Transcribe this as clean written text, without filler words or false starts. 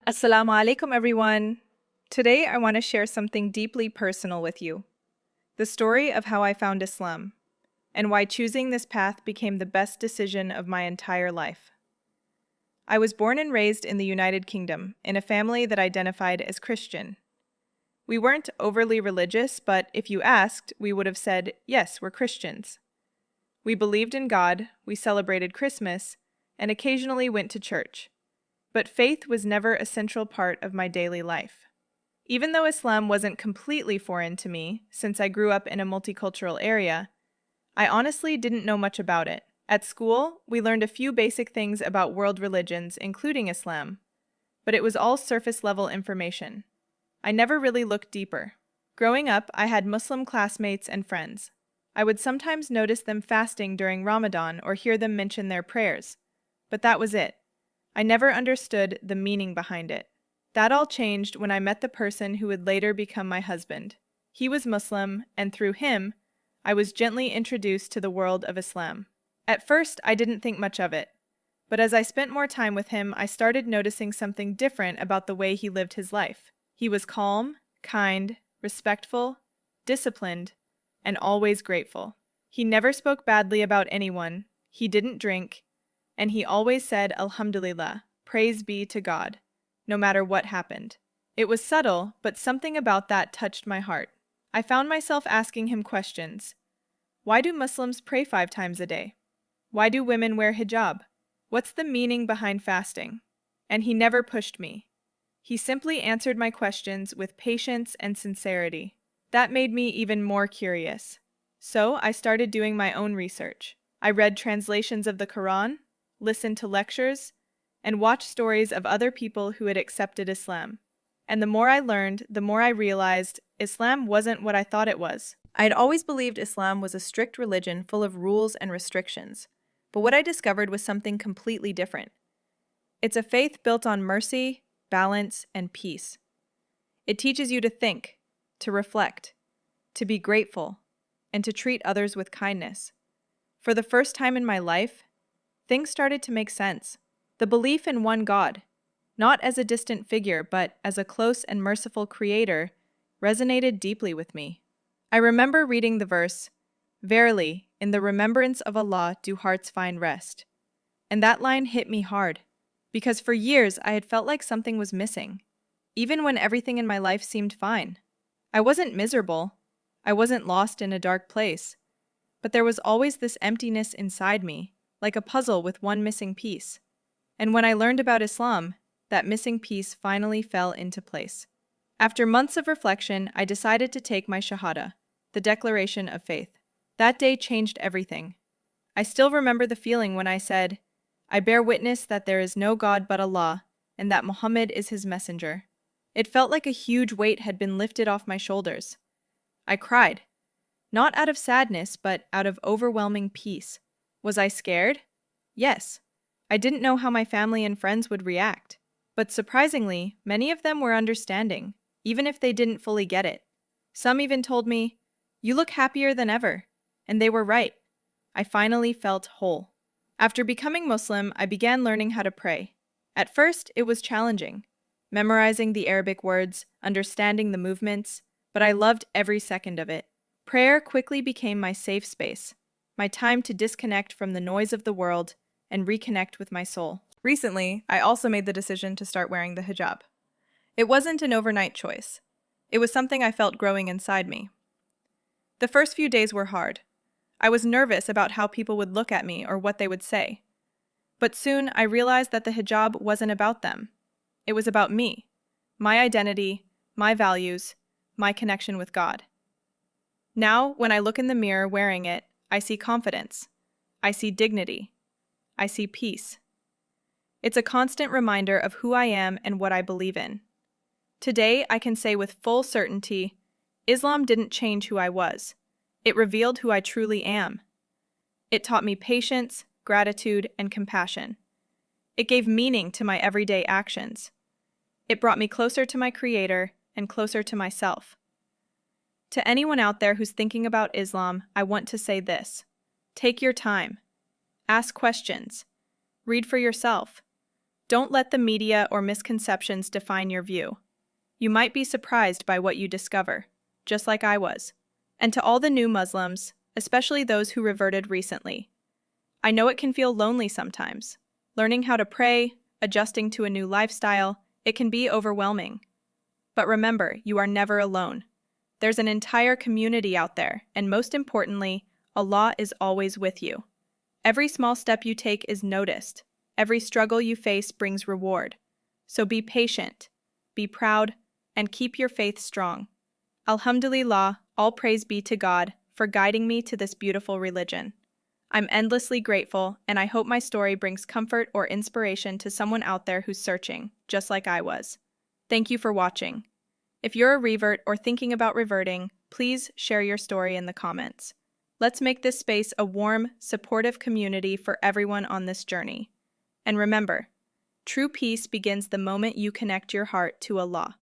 Assalamu alaikum, everyone. Today, I want to share something deeply personal with you, the story of how I found Islam and why choosing this path became the best decision of my entire life. I was born and raised in the United Kingdom in a family that identified as Christian. We weren't overly religious, but if you asked, we would have said, yes, we're Christians. We believed in God, we celebrated Christmas, and occasionally went to church. But faith was never a central part of my daily life. Even though Islam wasn't completely foreign to me, since I grew up in a multicultural area, I honestly didn't know much about it. At school, we learned a few basic things about world religions, including Islam, but it was all surface-level information. I never really looked deeper. Growing up, I had Muslim classmates and friends. I would sometimes notice them fasting during Ramadan or hear them mention their prayers, but that was it. I never understood the meaning behind it. That all changed when I met the person who would later become my husband. He was Muslim, and through him, I was gently introduced to the world of Islam. At first, I didn't think much of it, but as I spent more time with him, I started noticing something different about the way he lived his life. He was calm, kind, respectful, disciplined, and always grateful. He never spoke badly about anyone, he didn't drink, and he always said, Alhamdulillah, praise be to God, no matter what happened. It was subtle, but something about that touched my heart. I found myself asking him questions. Why do Muslims pray 5 times a day? Why do women wear hijab? What's the meaning behind fasting? And he never pushed me. He simply answered my questions with patience and sincerity. That made me even more curious. So I started doing my own research. I read translations of the Quran, listened to lectures, and watched stories of other people who had accepted Islam. And the more I learned, the more I realized Islam wasn't what I thought it was. I had always believed Islam was a strict religion full of rules and restrictions, but what I discovered was something completely different. It's a faith built on mercy, balance, and peace. It teaches you to think, to reflect, to be grateful, and to treat others with kindness. For the first time in my life, things started to make sense. The belief in one God, not as a distant figure but as a close and merciful creator, resonated deeply with me. I remember reading the verse, "Verily, in the remembrance of Allah do hearts find rest." And that line hit me hard, because for years I had felt like something was missing, even when everything in my life seemed fine. I wasn't miserable, I wasn't lost in a dark place, but there was always this emptiness inside me, like a puzzle with one missing piece. And when I learned about Islam, that missing piece finally fell into place. After months of reflection, I decided to take my Shahada, the declaration of faith. That day changed everything. I still remember the feeling when I said, "I bear witness that there is no God but Allah, and that Muhammad is his messenger." It felt like a huge weight had been lifted off my shoulders. I cried, not out of sadness, but out of overwhelming peace. Was I scared? Yes. I didn't know how my family and friends would react. But surprisingly, many of them were understanding, even if they didn't fully get it. Some even told me, "You look happier than ever." And they were right. I finally felt whole. After becoming Muslim, I began learning how to pray. At first, it was challenging, memorizing the Arabic words, understanding the movements, but I loved every second of it. Prayer quickly became my safe space, my time to disconnect from the noise of the world and reconnect with my soul. Recently, I also made the decision to start wearing the hijab. It wasn't an overnight choice. It was something I felt growing inside me. The first few days were hard. I was nervous about how people would look at me or what they would say. But soon I realized that the hijab wasn't about them. It was about me, my identity, my values, my connection with God. Now, when I look in the mirror wearing it, I see confidence. I see dignity. I see peace. It's a constant reminder of who I am and what I believe in. Today, I can say with full certainty, Islam didn't change who I was. It revealed who I truly am. It taught me patience, gratitude, and compassion. It gave meaning to my everyday actions. It brought me closer to my Creator and closer to myself. To anyone out there who's thinking about Islam, I want to say this. Take your time. Ask questions. Read for yourself. Don't let the media or misconceptions define your view. You might be surprised by what you discover, just like I was. And to all the new Muslims, especially those who reverted recently, I know it can feel lonely sometimes. Learning how to pray, adjusting to a new lifestyle, it can be overwhelming. But remember, you are never alone. There's an entire community out there, and most importantly, Allah is always with you. Every small step you take is noticed. Every struggle you face brings reward. So be patient, be proud, and keep your faith strong. Alhamdulillah, all praise be to God for guiding me to this beautiful religion. I'm endlessly grateful, and I hope my story brings comfort or inspiration to someone out there who's searching, just like I was. Thank you for watching. If you're a revert or thinking about reverting, please share your story in the comments. Let's make this space a warm, supportive community for everyone on this journey. And remember, true peace begins the moment you connect your heart to Allah.